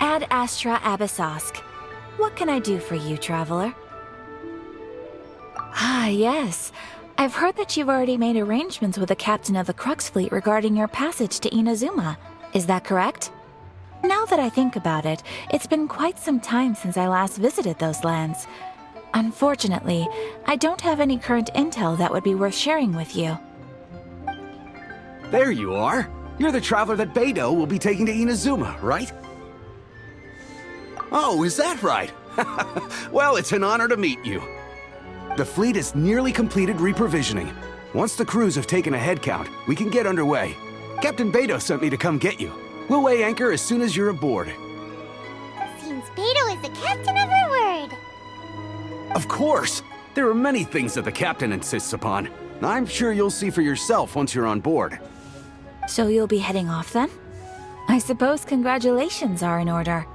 Ad Astra Abyssosk. What can I do for you, traveler? Ah, yes. I've heard that you've already made arrangements with the captain of the Crux Fleet regarding your passage to Inazuma. Is that correct? Now that I think about it, it's been quite some time since I last visited those lands. Unfortunately, I don't have any current intel that would be worth sharing with you. There you are. You're the traveler that Beidou will be taking to Inazuma, right? Oh, is that right? Well, it's an honor to meet you. The fleet is nearly completed reprovisioning. Once the crews have taken a head count, we can get underway. Captain Beidou sent me to come get you. We'll weigh anchor as soon as you're aboard. Seems Beidou is the captain of her word. Of course! There are many things that the captain insists upon. I'm sure you'll see for yourself once you're on board. So you'll be heading off then? I suppose congratulations are in order.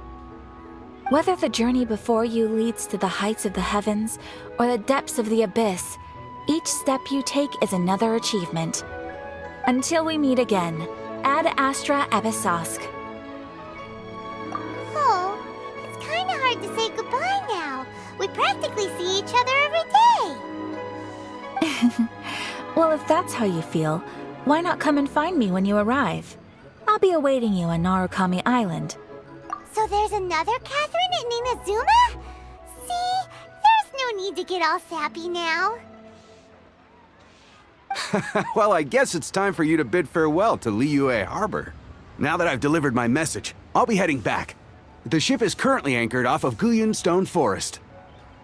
Whether the journey before you leads to the heights of the heavens or the depths of the abyss, each step you take is another achievement. Until we meet again, Ad Astra Abyssosk. Oh, it's kinda hard to say goodbye now. We practically see each other every day. Well, if that's how you feel, why not come and find me when you arrive? I'll be awaiting you on Narukami Island. So there's another Catherine in Inazuma? See? There's no need to get all sappy now. Well, I guess it's time for you to bid farewell to Liyue Harbor. Now that I've delivered my message, I'll be heading back. The ship is currently anchored off of Guyun Stone Forest.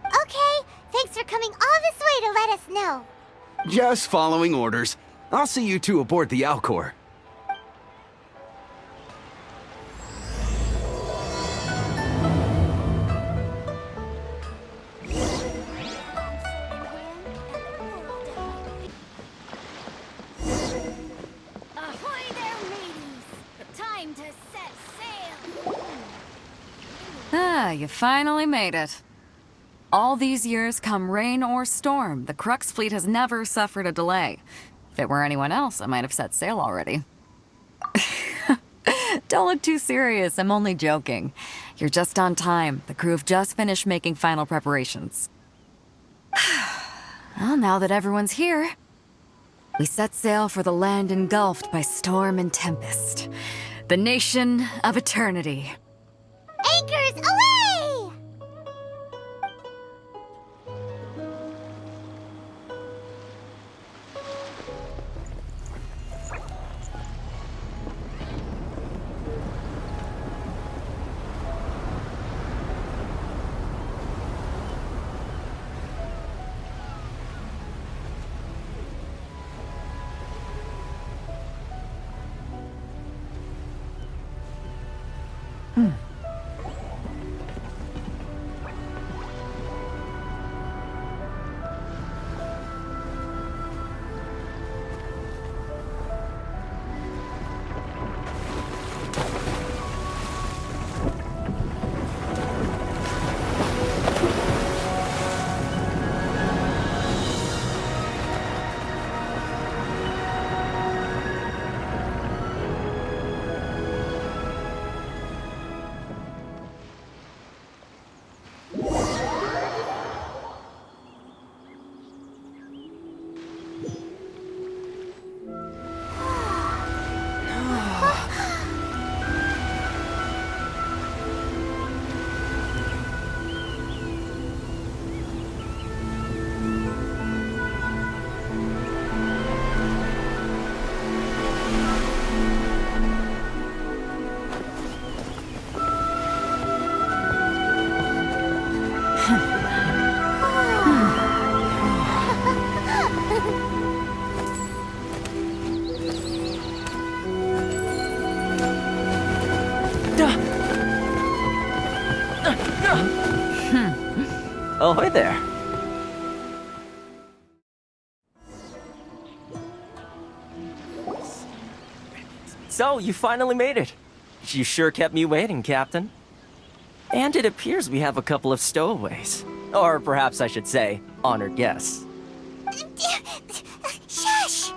Okay, thanks for coming all this way to let us know. Just following orders. I'll see you two aboard the Alcor. Ahoy there, mateys! Time to set sail! Ah, you finally made it. All these years, come rain or storm, the Crux fleet has never suffered a delay. If it were anyone else, I might have set sail already. Don't look too serious, I'm only joking. You're just on time. The crew have just finished making final preparations. Well, now that everyone's here, we set sail for the land engulfed by storm and tempest. The nation of eternity. Anchors away! Ahoy there. So, you finally made it. You sure kept me waiting, Captain. And it appears we have a couple of stowaways. Or perhaps I should say, honored guests. Shush!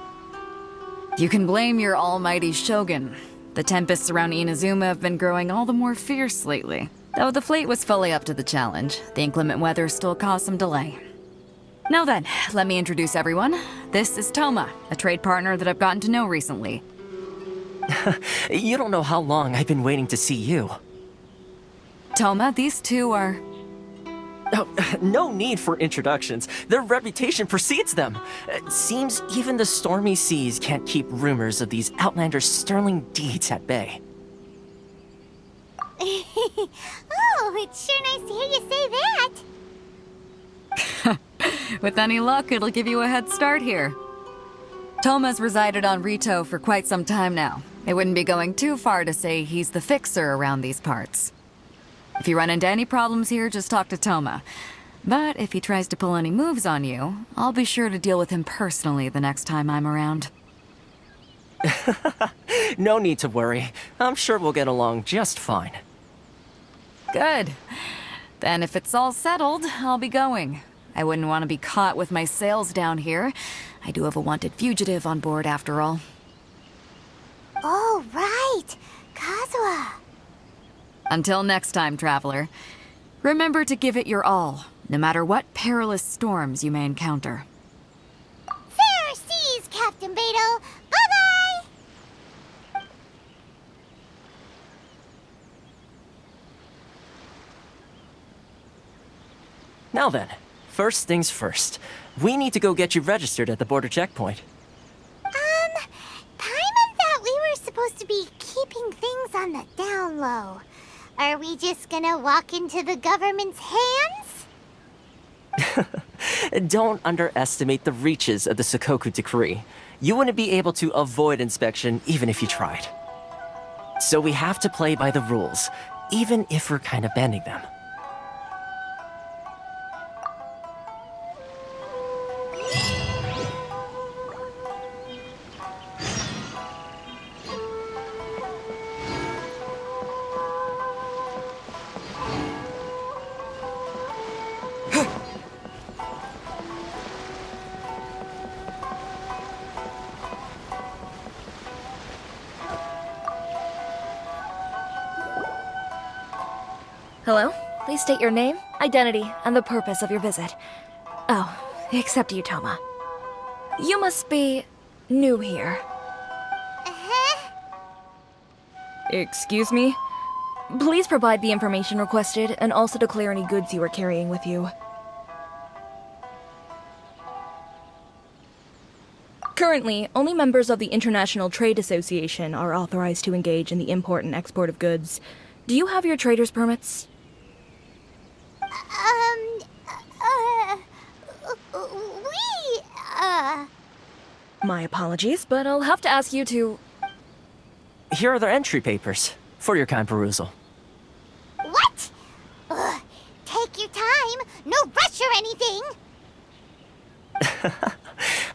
You can blame your almighty shogun. The tempests around Inazuma have been growing all the more fierce lately. Though the fleet was fully up to the challenge, the inclement weather still caused some delay. Now then, let me introduce everyone. This is Toma, a trade partner that I've gotten to know recently. You don't know how long I've been waiting to see you. Toma, these two are... Oh, no need for introductions. Their reputation precedes them. It seems even the stormy seas can't keep rumors of these Outlanders' sterling deeds at bay. Oh, it's sure nice to hear you say that. With any luck, it'll give you a head start here. Toma's resided on Rito for quite some time now. It wouldn't be going too far to say he's the fixer around these parts. If you run into any problems here, just talk to Toma. But if he tries to pull any moves on you, I'll be sure to deal with him personally the next time I'm around. No need to worry. I'm sure we'll get along just fine. Good. Then if it's all settled, I'll be going. I wouldn't want to be caught with my sails down here. I do have a wanted fugitive on board after all. Oh, right. Kazuha. Until next time, traveler. Remember to give it your all, no matter what perilous storms you may encounter. Fair seas, Captain Beto. Bye-bye. Now then, first things first. We need to go get you registered at the border checkpoint. Paimon thought we were supposed to be keeping things on the down low. Are we just gonna walk into the government's hands? Don't underestimate the reaches of the Sakoku Decree. You wouldn't be able to avoid inspection even if you tried. So we have to play by the rules, even if we're kind of bending them. Hello? Please state your name, identity, and the purpose of your visit. Oh, except you, Toma. You must be new here. Uh-huh. Excuse me? Please provide the information requested and also declare any goods you are carrying with you. Currently, only members of the International Trade Association are authorized to engage in the import and export of goods. Do you have your trader's permits? My apologies, but I'll have to ask you to... Here are their entry papers, for your kind perusal. What? Ugh, take your time. No rush or anything.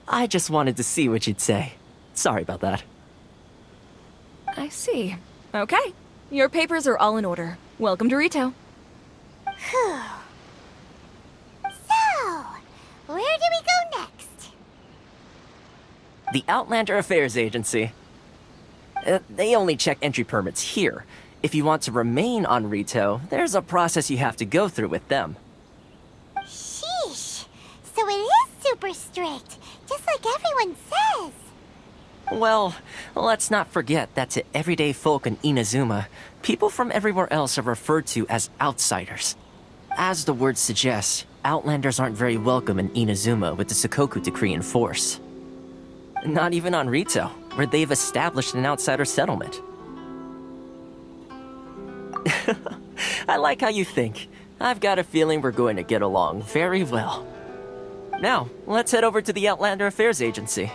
I just wanted to see what you'd say. Sorry about that. I see. Okay. Your papers are all in order. Welcome to Rito. Whew. So, where do we go next? The Outlander Affairs Agency. They only check entry permits here. If you want to remain on Rito, there's a process you have to go through with them. Sheesh. So it is super strict, just like everyone says. Well, let's not forget that to everyday folk in Inazuma, people from everywhere else are referred to as outsiders. As the word suggests, Outlanders aren't very welcome in Inazuma with the Sakoku Decree in force. Not even on Rito, where they've established an outsider settlement. I like how you think. I've got a feeling we're going to get along very well. Now, let's head over to the Outlander Affairs Agency.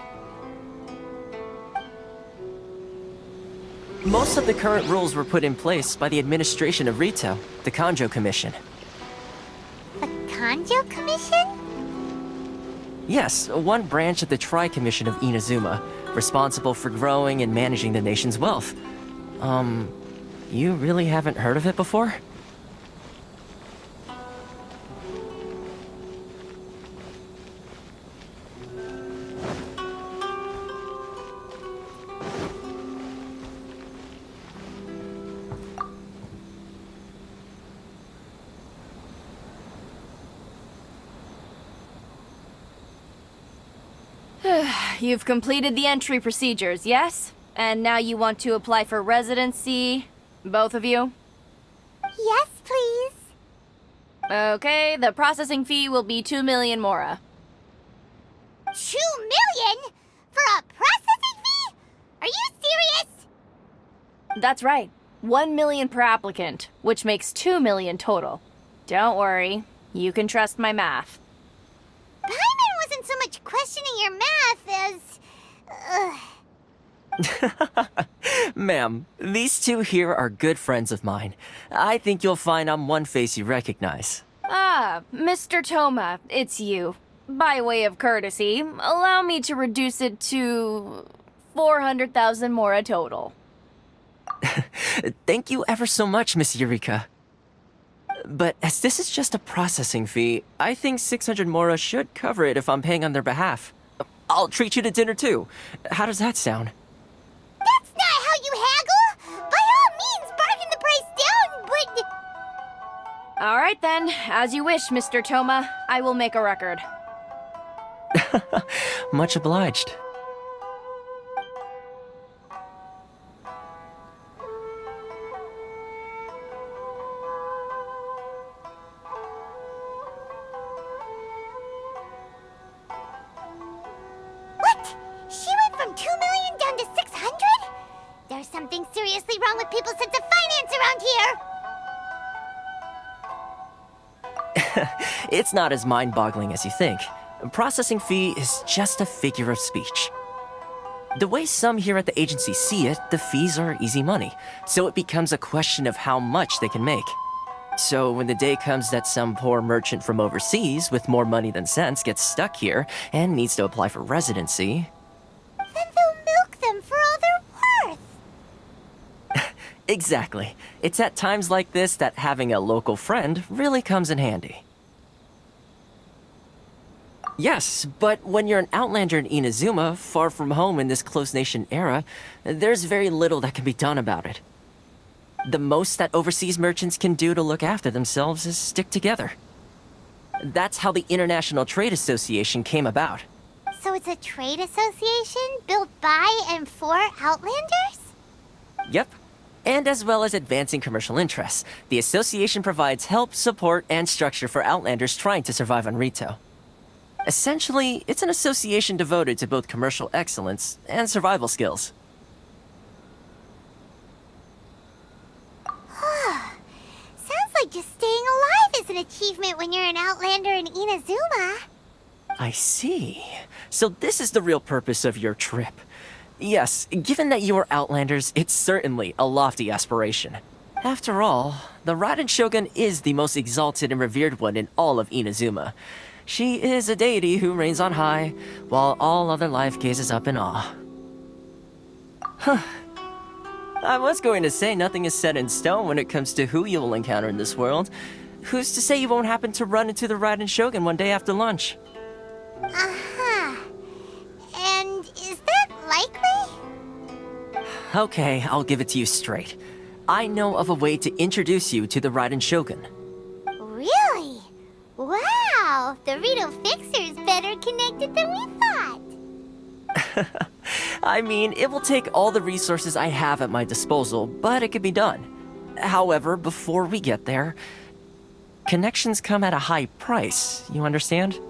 Most of the current rules were put in place by the administration of Rito, the Kanjo Commission. The Kanjo Commission? Yes, one branch of the Tri-Commission of Inazuma, responsible for growing and managing the nation's wealth. You really haven't heard of it before? You've completed the entry procedures, yes? And now you want to apply for residency? Both of you? Yes, please. Okay, the processing fee will be 2 million mora. 2 million? For a processing fee? Are you serious? That's right. 1 million per applicant, which makes 2 million total. Don't worry, you can trust my math. Paimon wasn't so much questioning your math as... Ma'am, these two here are good friends of mine. I think you'll find I'm one face you recognize. Ah, Mr. Toma, it's you. By way of courtesy, allow me to reduce it to 400,000 mora total. Thank you ever so much, Miss Eureka. But as this is just a processing fee, I think 600 mora should cover it if I'm paying on their behalf. I'll treat you to dinner too. How does that sound? That's not how you haggle! By all means, bargain the price down, but... All right then, as you wish, Mr. Toma. I will make a record. Much obliged. What? She went from 2 million down to 600? There's something seriously wrong with people's sense of finance around here! It's not as mind-boggling as you think. Processing fee is just a figure of speech. The way some here at the agency see it, the fees are easy money, so it becomes a question of how much they can make. So when the day comes that some poor merchant from overseas with more money than sense gets stuck here and needs to apply for residency... Then they'll milk them for all they're worth! Exactly. It's at times like this that having a local friend really comes in handy. Yes, but when you're an Outlander in Inazuma, far from home in this close nation era, there's very little that can be done about it. The most that overseas merchants can do to look after themselves is stick together. That's how the International Trade Association came about. So it's a trade association built by and for Outlanders? Yep. And as well as advancing commercial interests, the association provides help, support, and structure for Outlanders trying to survive on Rito. Essentially, it's an association devoted to both commercial excellence and survival skills. Sounds like just staying alive is an achievement when you're an Outlander in Inazuma. I see. So this is the real purpose of your trip. Yes, given that you are Outlanders, it's certainly a lofty aspiration. After all, the Raiden Shogun is the most exalted and revered one in all of Inazuma. She is a deity who reigns on high, while all other life gazes up in awe. Huh. I was going to say nothing is set in stone when it comes to who you will encounter in this world. Who's to say you won't happen to run into the Raiden Shogun one day after lunch? Uh-huh. And is that likely? Okay, I'll give it to you straight. I know of a way to introduce you to the Raiden Shogun. Really? Wow, the Rito Fixer's better connected than we thought. I mean, it will take all the resources I have at my disposal, but it can be done. However, before we get there, connections come at a high price, you understand?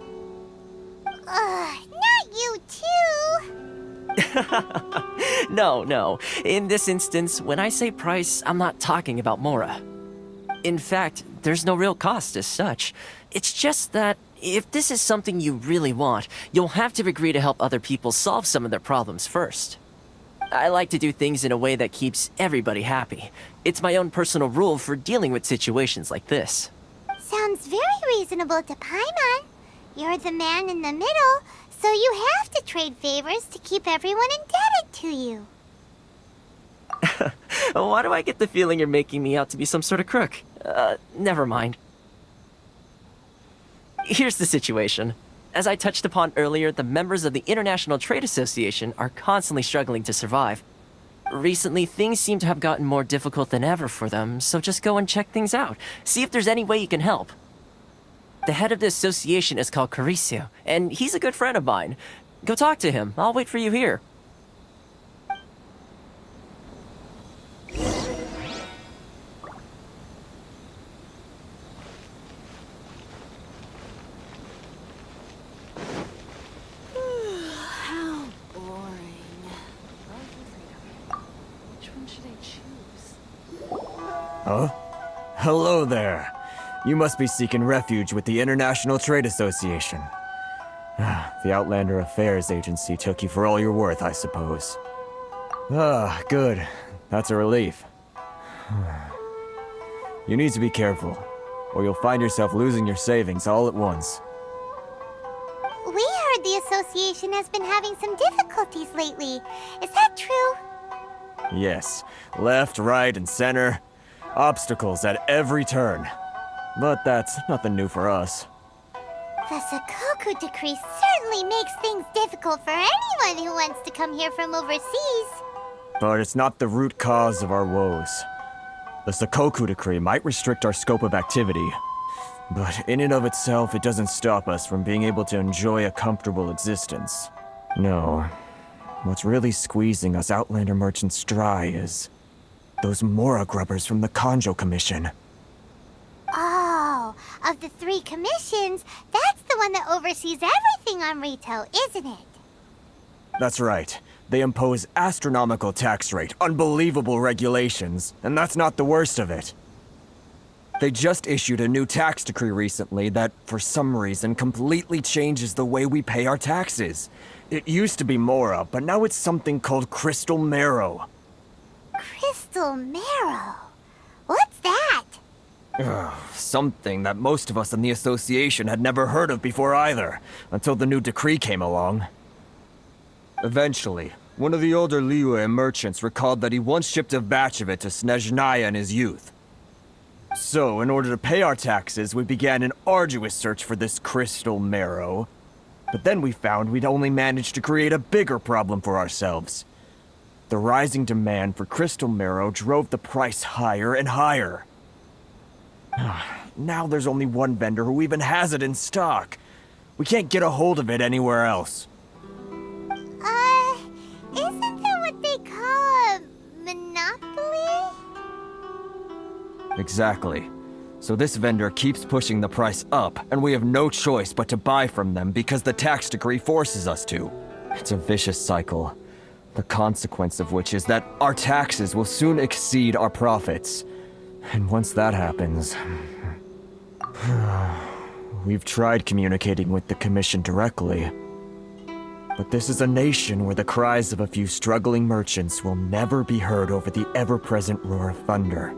Not you too. No. In this instance, when I say price, I'm not talking about Mora. In fact, there's no real cost as such. It's just that if this is something you really want, you'll have to agree to help other people solve some of their problems first. I like to do things in a way that keeps everybody happy. It's my own personal rule for dealing with situations like this. Sounds very reasonable to Paimon. You're the man in the middle, so you have to trade favors to keep everyone indebted to you. Why do I get the feeling you're making me out to be some sort of crook? Never mind. Here's the situation. As I touched upon earlier, the members of the International Trade Association are constantly struggling to survive. Recently, things seem to have gotten more difficult than ever for them, so just go and check things out. See if there's any way you can help. The head of the association is called Caricio, and he's a good friend of mine. Go talk to him. I'll wait for you here. How boring. Which one should I choose? Huh? Hello there. You must be seeking refuge with the International Trade Association. The Outlander Affairs Agency took you for all you're worth, I suppose. Ah, good. That's a relief. You need to be careful, or you'll find yourself losing your savings all at once. We heard the association has been having some difficulties lately. Is that true? Yes, left, right, and center. Obstacles at every turn. But that's nothing new for us. The Sakoku decree certainly makes things difficult for anyone who wants to come here from overseas. But it's not the root cause of our woes. The Sakoku decree might restrict our scope of activity, but in and of itself, it doesn't stop us from being able to enjoy a comfortable existence. No. What's really squeezing us Outlander merchants dry is those Mora grubbers from the Kanjo Commission. Oh, of the 3 commissions, that's the one that oversees everything on Rito, isn't it? That's right. They impose astronomical tax rate, unbelievable regulations, and that's not the worst of it. They just issued a new tax decree recently that, for some reason, completely changes the way we pay our taxes. It used to be Mora, but now it's something called Crystal Marrow. Crystal Marrow? What's that? Something that most of us in the association had never heard of before either, until the new decree came along. Eventually, one of the older Liyue merchants recalled that he once shipped a batch of it to Snezhnaya in his youth. So, in order to pay our taxes, we began an arduous search for this crystal marrow. But then we found we'd only managed to create a bigger problem for ourselves. The rising demand for crystal marrow drove the price higher and higher. Now there's only one vendor who even has it in stock. We can't get a hold of it anywhere else. Isn't that what they call a monopoly? Exactly. So this vendor keeps pushing the price up, and we have no choice but to buy from them because the tax decree forces us to. It's a vicious cycle. The consequence of which is that our taxes will soon exceed our profits. And once that happens... We've tried communicating with the Commission directly. But this is a nation where the cries of a few struggling merchants will never be heard over the ever-present roar of thunder.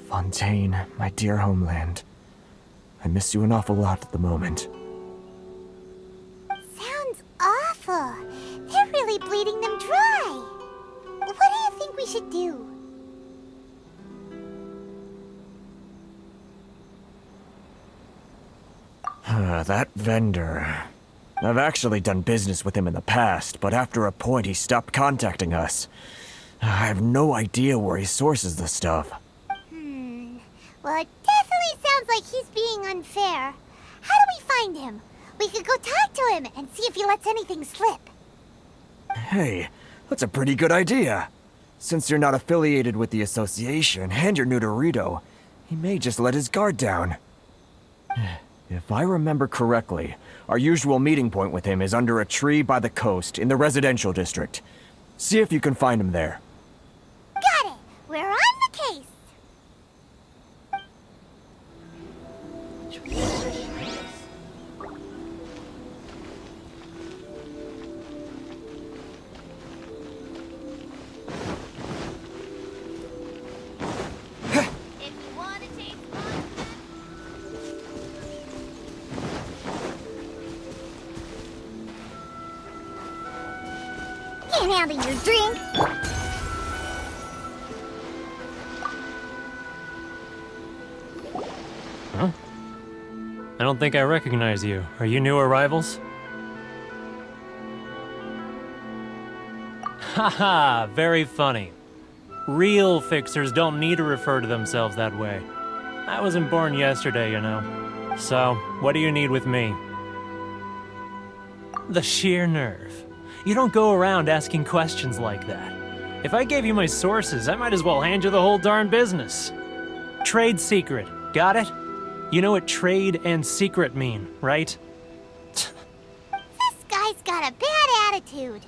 Fontaine, my dear homeland. I miss you an awful lot at the moment. Sounds awful. They're really bleeding them dry. What do you think we should do? That vendor... I've actually done business with him in the past, but after a point he stopped contacting us. I have no idea where he sources the stuff. Well, it definitely sounds like he's being unfair. How do we find him? We could go talk to him and see if he lets anything slip. Hey, that's a pretty good idea. Since you're not affiliated with the association and you're new to Rito, he may just let his guard down. If I remember correctly, our usual meeting point with him is under a tree by the coast in the residential district. See if you can find him there. Got it! We're on the case! If you want to taste fun... Can't handle your drink! Huh? I don't think I recognize you. Are you new arrivals? Haha, very funny. Real fixers don't need to refer to themselves that way. I wasn't born yesterday, you know. So, what do you need with me? The sheer nerve. You don't go around asking questions like that. If I gave you my sources, I might as well hand you the whole darn business. Trade secret, got it? You know what trade and secret mean, right? This guy's got a bad attitude.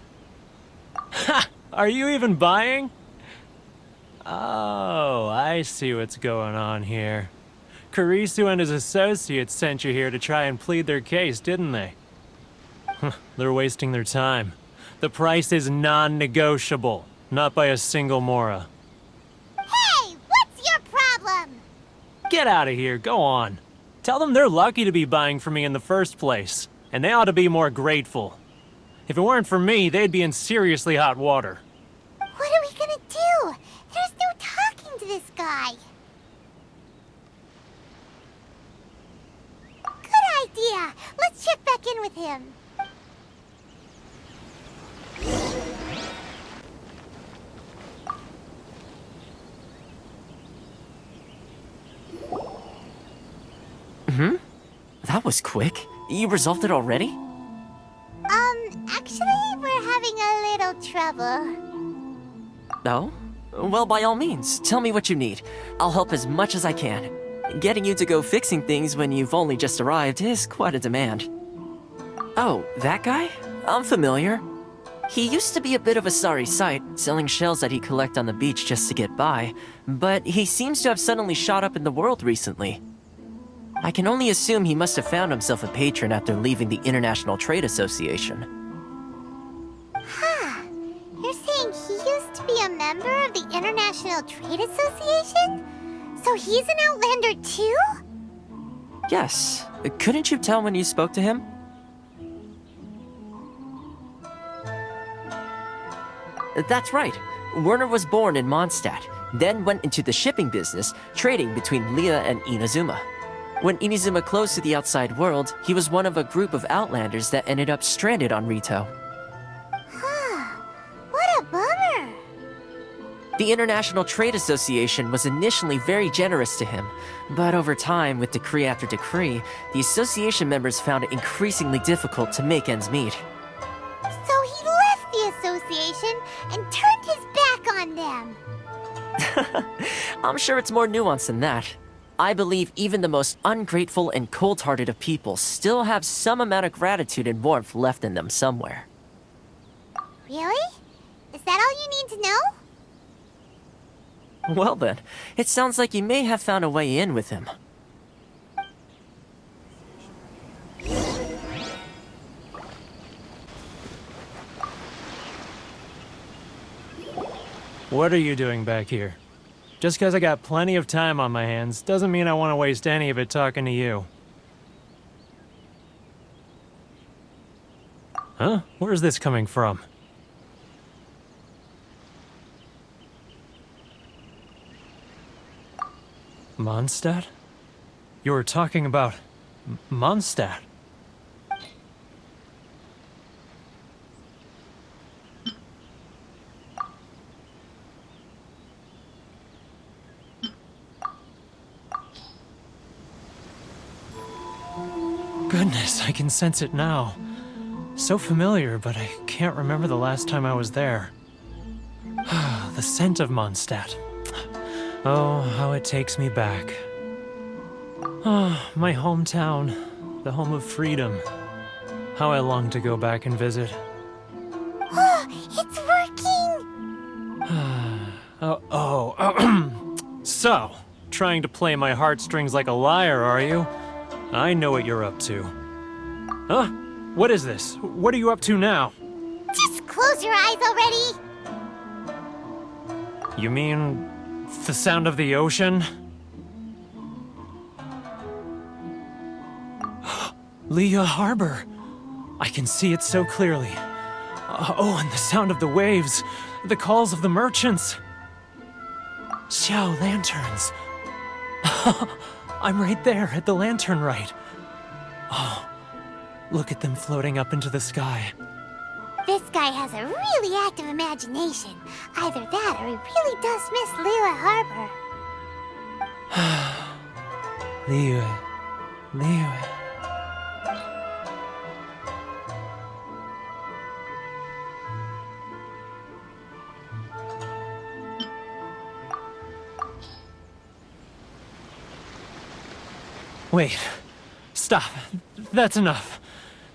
Ha! Are you even buying? Oh, I see what's going on here. Kurisu and his associates sent you here to try and plead their case, didn't they? They're wasting their time. The price is non-negotiable, not by a single Mora. Hey, what's your problem? Get out of here, go on. Tell them they're lucky to be buying from me in the first place, and they ought to be more grateful. If it weren't for me, they'd be in seriously hot water. What are we gonna do? There's no talking to this guy. Good idea. Let's check back in with him. That was quick. You resolved it already? Actually, we're having a little trouble. No? Well, by all means, tell me what you need. I'll help as much as I can. Getting you to go fixing things when you've only just arrived is quite a demand. Oh, that guy? I'm familiar. He used to be a bit of a sorry sight, selling shells that he'd collect on the beach just to get by, but he seems to have suddenly shot up in the world recently. I can only assume he must have found himself a patron after leaving the International Trade Association. Huh. You're saying he used to be a member of the International Trade Association? So he's an Outlander too? Yes. Couldn't you tell when you spoke to him? That's right. Werner was born in Mondstadt, then went into the shipping business, trading between Leah and Inazuma. When Inazuma closed to the outside world, he was one of a group of Outlanders that ended up stranded on Rito. Huh. What a bummer. The International Trade Association was initially very generous to him, but over time, with decree after decree, the association members found it increasingly difficult to make ends meet. So he left the association and turned his back on them. I'm sure it's more nuanced than that. I believe even the most ungrateful and cold-hearted of people still have some amount of gratitude and warmth left in them somewhere. Really? Is that all you need to know? Well then, it sounds like you may have found a way in with him. What are you doing back here? Just because I got plenty of time on my hands doesn't mean I want to waste any of it talking to you. Huh? Where's this coming from? Mondstadt? You were talking about Mondstadt. Goodness, I can sense it now. So familiar, but I can't remember the last time I was there. The scent of Mondstadt. Oh, how it takes me back. Oh, my hometown, the home of freedom. How I long to go back and visit. Oh, it's working! So, trying to play my heartstrings like a liar, are you? I know what you're up to. Huh? What is this? What are you up to now? Just close your eyes already! You mean the sound of the ocean? Leah Harbor. I can see it so clearly. Oh, and the sound of the waves. The calls of the merchants. Xiao lanterns. I'm right there at the lantern right. Oh, look at them floating up into the sky. This guy has a really active imagination. Either that or he really does miss Leela Harbor. Leah. Wait. Stop. That's enough.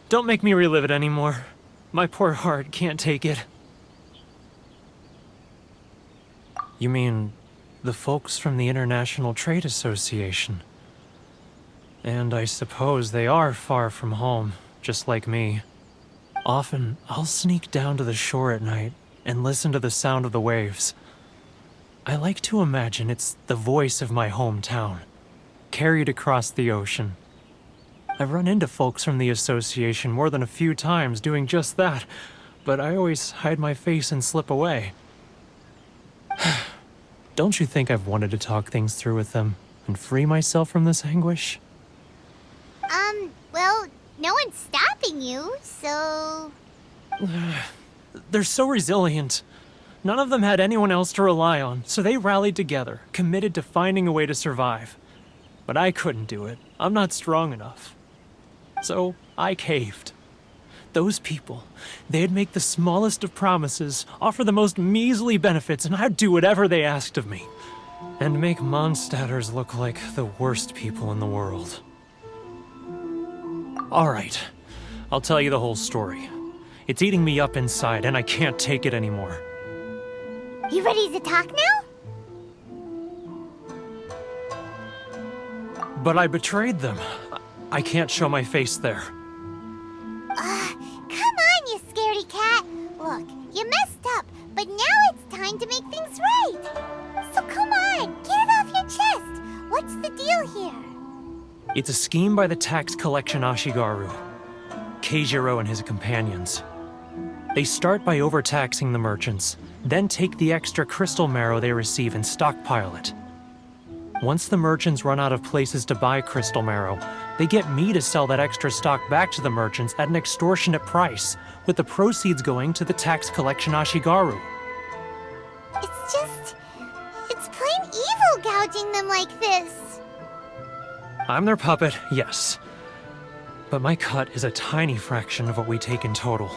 Don't make me relive it anymore. My poor heart can't take it. You mean the folks from the International Trade Association? And I suppose they are far from home, just like me. Often, I'll sneak down to the shore at night and listen to the sound of the waves. I like to imagine it's the voice of my hometown, carried across the ocean. I've run into folks from the association more than a few times doing just that, but I always hide my face and slip away. Don't you think I've wanted to talk things through with them and free myself from this anguish? Well, no one's stopping you, so... They're so resilient. None of them had anyone else to rely on, so they rallied together, committed to finding a way to survive. But I couldn't do it. I'm not strong enough. So I caved. Those people, they'd make the smallest of promises, offer the most measly benefits, and I'd do whatever they asked of me. And make Mondstadters look like the worst people in the world. Alright, I'll tell you the whole story. It's eating me up inside, and I can't take it anymore. You ready to talk now? But I betrayed them. I can't show my face there. Come on, you scaredy cat. Look, you messed up, but now it's time to make things right. So come on, get it off your chest. What's the deal here? It's a scheme by the tax collection Ashigaru, Keijiro and his companions. They start by overtaxing the merchants, then take the extra crystal marrow they receive and stockpile it. Once the merchants run out of places to buy crystal marrow, they get me to sell that extra stock back to the merchants at an extortionate price, with the proceeds going to the tax collection Ashigaru. It's plain evil gouging them like this. I'm their puppet, yes. But my cut is a tiny fraction of what we take in total.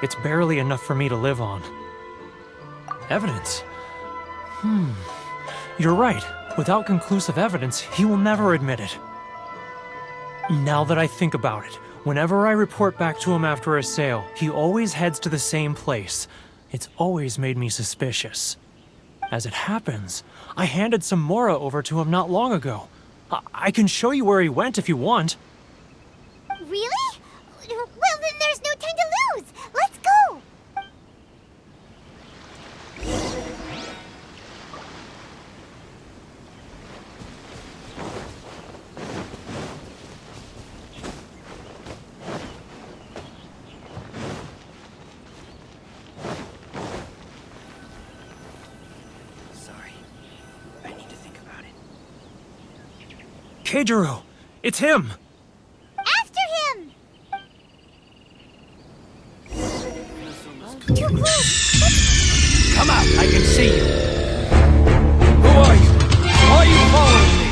It's barely enough for me to live on. Evidence? You're right. Without conclusive evidence, he will never admit it. Now that I think about it, whenever I report back to him after a sale, he always heads to the same place. It's always made me suspicious. As it happens, I handed some Mora over to him not long ago. I can show you where he went if you want. Really? Well, then there's no time to lose. Let's go. Sorry. I need to think about it. Keijiro! It's him! After him! Too close! Come out! I can see you! Who are you? Why are you following me?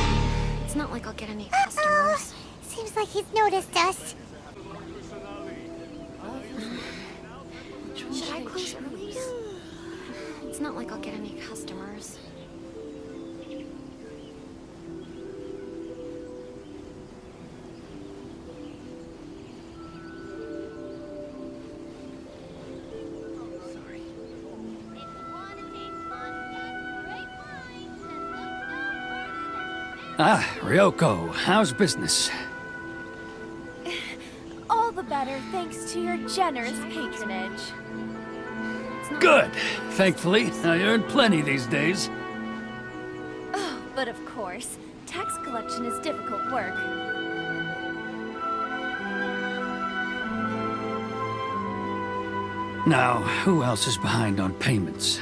It's not like I'll get any Uh-oh. customers. Seems like he's noticed us. Should I close early? It's not like I'll get any customers. Ah, Ryoko, how's business? All the better thanks to your generous patronage. Good. Thankfully, I earn plenty these days. Oh, but of course, tax collection is difficult work. Now, who else is behind on payments?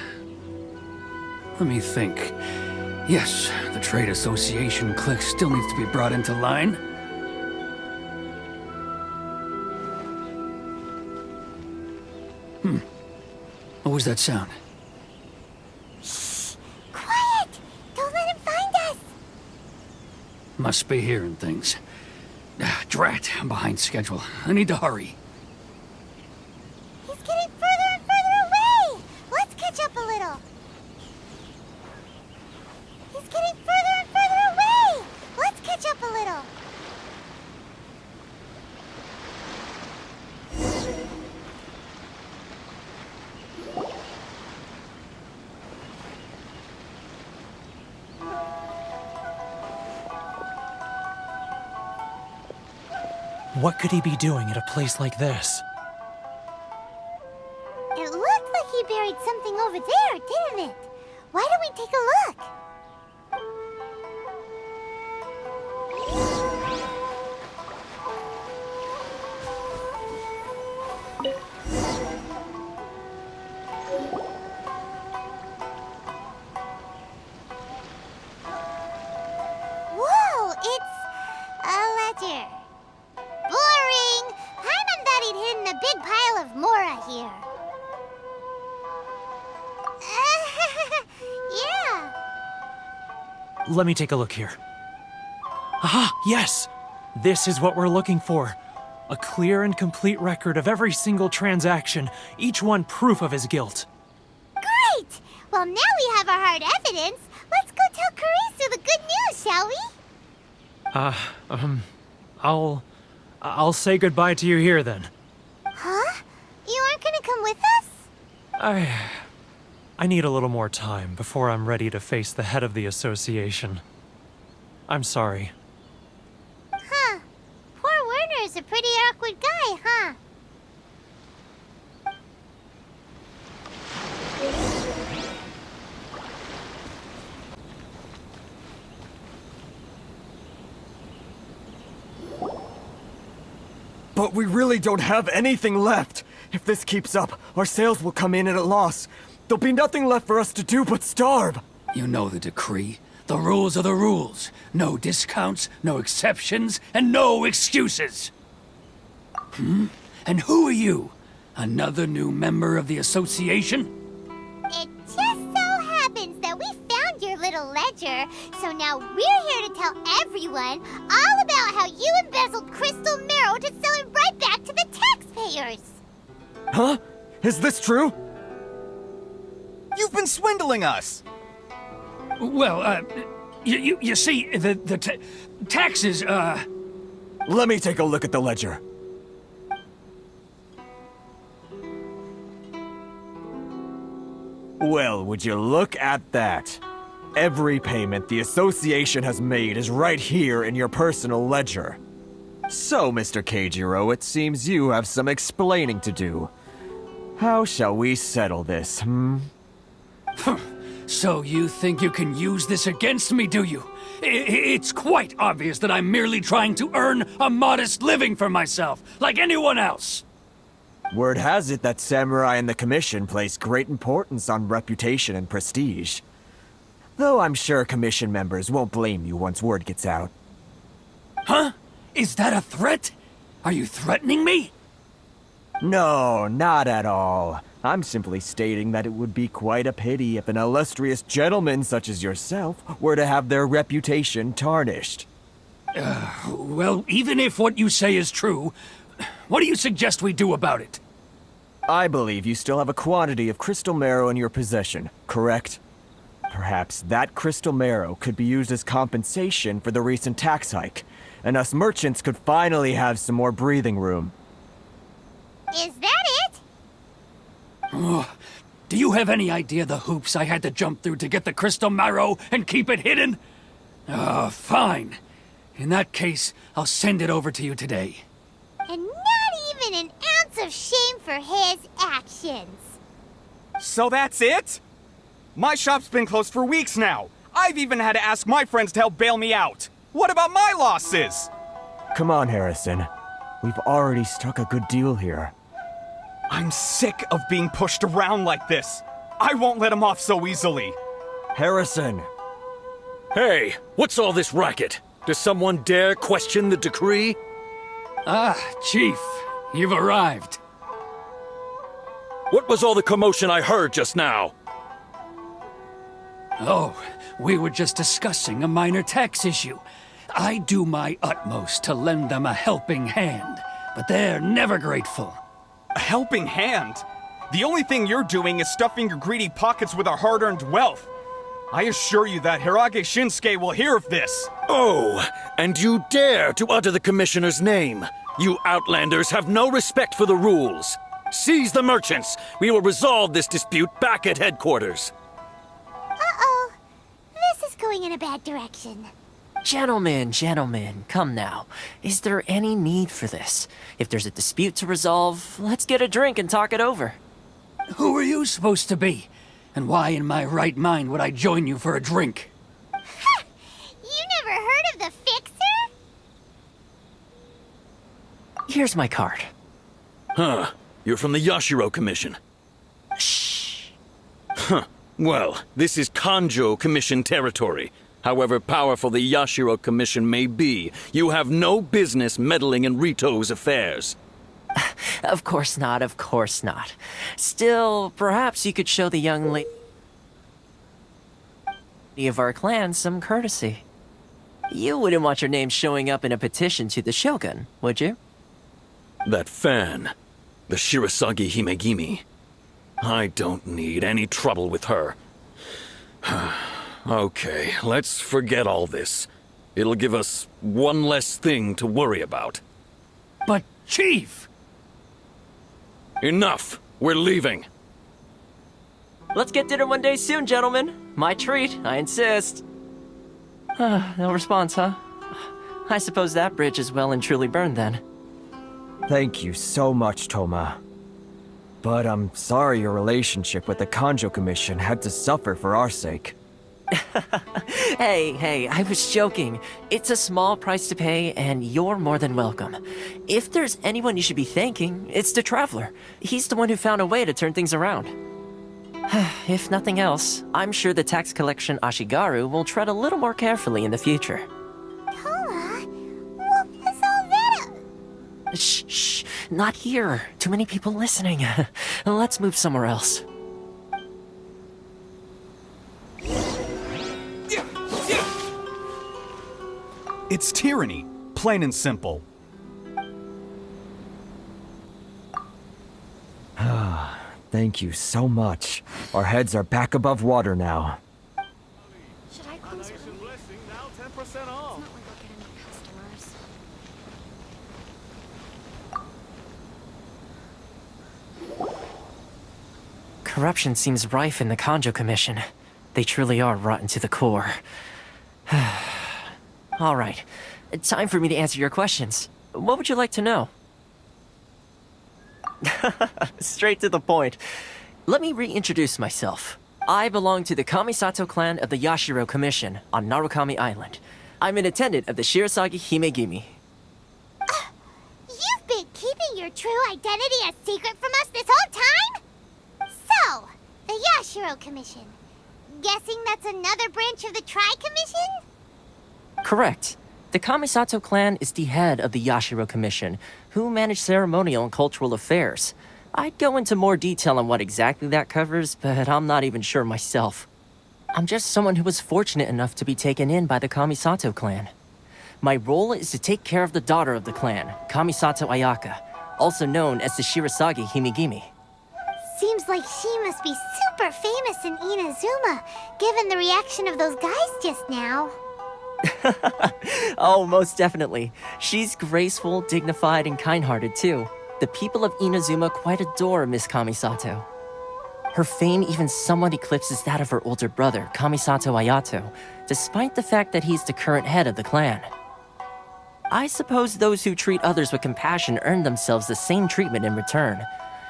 Let me think. Yes, the Trade Association clique still needs to be brought into line. What was that sound? Shh! Quiet! Don't let him find us! Must be hearing things. Drat, I'm behind schedule. I need to hurry. He's getting further and further away! Let's catch up a little. He's getting further and further away! Let's catch up a little. What could he be doing at a place like this? It looked like he buried something over there, didn't it? Why don't we take a look? Whoa, it's a ledger. Boring! Paimon thought he'd hidden a big pile of Mora here. Yeah. Let me take a look here. Aha, yes! This is what we're looking for. A clear and complete record of every single transaction, each one proof of his guilt. Great! Well, now we have our hard evidence. Let's go tell Karisu the good news, shall we? I'll say goodbye to you here then. Huh? You aren't gonna come with us? I need a little more time before I'm ready to face the head of the association. I'm sorry. Huh. Poor Werner's a pretty awkward guy, huh? But we really don't have anything left. If this keeps up, our sales will come in at a loss. There'll be nothing left for us to do but starve. You know the decree. The rules are the rules. No discounts, no exceptions, and no excuses. And who are you? Another new member of the association? It just so happens that we found your little ledger, so now we're here to tell everyone all about how you embezzled crystal marrow to sell it right back to the taxpayers. Huh? Is this true? You've been swindling us! Well, you see, the taxes, Let me take a look at the ledger. Well, would you look at that? Every payment the association has made is right here in your personal ledger. So, Mr. Keijiro, it seems you have some explaining to do. How shall we settle this, So you think you can use this against me, do you? It's quite obvious that I'm merely trying to earn a modest living for myself, like anyone else. Word has it that Samurai and the Commission place great importance on reputation and prestige. Though I'm sure Commission members won't blame you once word gets out. Huh? Is that a threat? Are you threatening me? No, not at all. I'm simply stating that it would be quite a pity if an illustrious gentleman such as yourself were to have their reputation tarnished. Well, even if what you say is true, what do you suggest we do about it? I believe you still have a quantity of crystal marrow in your possession, correct? Perhaps that crystal marrow could be used as compensation for the recent tax hike, and us merchants could finally have some more breathing room. Is that it? Do you have any idea the hoops I had to jump through to get the crystal marrow and keep it hidden? Fine. In that case, I'll send it over to you today. And not even an ounce of shame for his actions. So that's it? My shop's been closed for weeks now. I've even had to ask my friends to help bail me out. What about my losses? Come on, Harrison. We've already struck a good deal here. I'm sick of being pushed around like this. I won't let him off so easily. Harrison! Hey, what's all this racket? Does someone dare question the decree? Chief, you've arrived. What was all the commotion I heard just now? Oh, we were just discussing a minor tax issue. I do my utmost to lend them a helping hand, but they're never grateful. A helping hand? The only thing you're doing is stuffing your greedy pockets with our hard-earned wealth. I assure you that Hirage Shinsuke will hear of this. Oh, and you dare to utter the Commissioner's name. You Outlanders have no respect for the rules. Seize the merchants. We will resolve this dispute back at headquarters. Uh-oh. This is going in a bad direction. Gentlemen, come now. Is there any need for this? If there's a dispute to resolve, let's get a drink and talk it over. Who are you supposed to be? And why in my right mind would I join you for a drink? Ha! You never heard of the Fixer? Here's my card. Huh. You're from the Yashiro Commission. Shh. Huh. Well, this is Kanjo Commission territory. However powerful the Yashiro Commission may be, you have no business meddling in Rito's affairs. Of course not, of course not. Still, perhaps you could show the young lady of our clan some courtesy. You wouldn't want your name showing up in a petition to the Shogun, would you? That fan, the Shirasagi Himegimi. I don't need any trouble with her. Okay, let's forget all this. It'll give us one less thing to worry about. But, Chief! Enough! We're leaving! Let's get dinner one day soon, gentlemen. My treat, I insist. No response, huh? I suppose that bridge is well and truly burned then. Thank you so much, Toma. But I'm sorry your relationship with the Kanjo Commission had to suffer for our sake. Hey, I was joking. It's a small price to pay, and you're more than welcome. If there's anyone you should be thanking, it's the Traveler. He's the one who found a way to turn things around. If nothing else, I'm sure the tax collection Ashigaru will tread a little more carefully in the future. Toma, what was all that? Shh, not here. Too many people listening. Let's move somewhere else. It's tyranny, plain and simple. Thank you so much. Our heads are back above water now. Should I close early? It's not like I'll get any customers. Corruption seems rife in the Kanjo Commission. They truly are rotten to the core. All right, time for me to answer your questions. What would you like to know? Straight to the point. Let me reintroduce myself. I belong to the Kamisato clan of the Yashiro Commission on Narukami Island. I'm an attendant of the Shirasagi Himegimi. You've been keeping your true identity a secret from us this whole time? So, the Yashiro Commission. Guessing that's another branch of the Tri-Commission? Correct. The Kamisato clan is the head of the Yashiro Commission, who manage ceremonial and cultural affairs. I'd go into more detail on what exactly that covers, but I'm not even sure myself. I'm just someone who was fortunate enough to be taken in by the Kamisato clan. My role is to take care of the daughter of the clan, Kamisato Ayaka, also known as the Shirasagi Himegimi. Seems like she must be super famous in Inazuma, given the reaction of those guys just now. Oh, most definitely. She's graceful, dignified, and kind-hearted too. The people of Inazuma quite adore Miss Kamisato. Her fame even somewhat eclipses that of her older brother, Kamisato Ayato, despite the fact that he's the current head of the clan. I suppose those who treat others with compassion earn themselves the same treatment in return.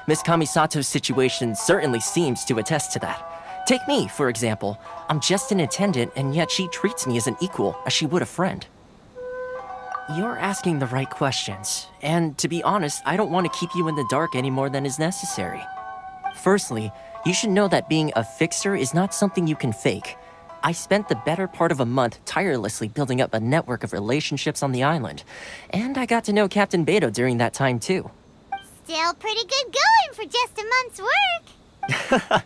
Miss Kamisato's situation certainly seems to attest to that. Take me, for example. I'm just an attendant, and yet she treats me as an equal, as she would a friend. You're asking the right questions, and to be honest, I don't want to keep you in the dark any more than is necessary. Firstly, you should know that being a fixer is not something you can fake. I spent the better part of a month tirelessly building up a network of relationships on the island, and I got to know Captain Beto during that time too. Still pretty good going for just a month's work.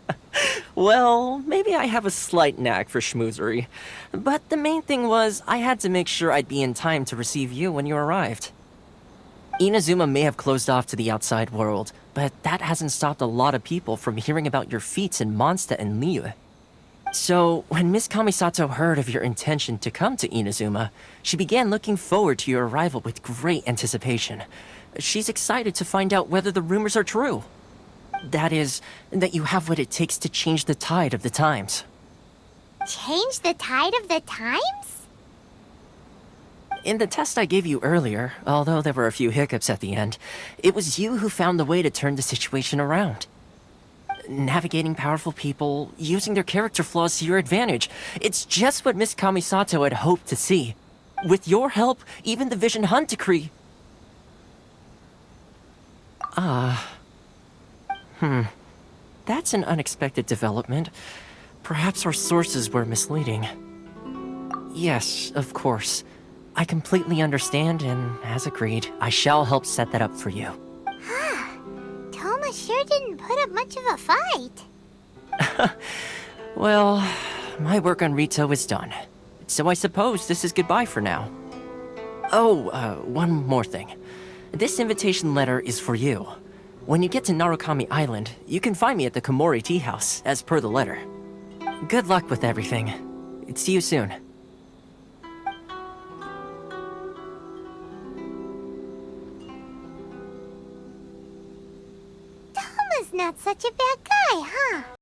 Well, maybe I have a slight knack for schmoozery. But the main thing was, I had to make sure I'd be in time to receive you when you arrived. Inazuma may have closed off to the outside world, but that hasn't stopped a lot of people from hearing about your feats in Mondstadt and Liyue. So, when Miss Kamisato heard of your intention to come to Inazuma, she began looking forward to your arrival with great anticipation. She's excited to find out whether the rumors are true. That is, that you have what it takes to change the tide of the times. Change the tide of the times? In the test I gave you earlier, although there were a few hiccups at the end, it was you who found the way to turn the situation around. Navigating powerful people, using their character flaws to your advantage. It's just what Miss Kamisato had hoped to see. With your help, even the Vision Hunt decree... That's an unexpected development. Perhaps our sources were misleading. Yes, of course. I completely understand, and as agreed, I shall help set that up for you. Toma sure didn't put up much of a fight. Well, my work on Rito is done. So I suppose this is goodbye for now. Oh, one more thing. This invitation letter is for you. When you get to Narukami Island, you can find me at the Komori Tea House, as per the letter. Good luck with everything. See you soon. Toma's not such a bad guy, huh?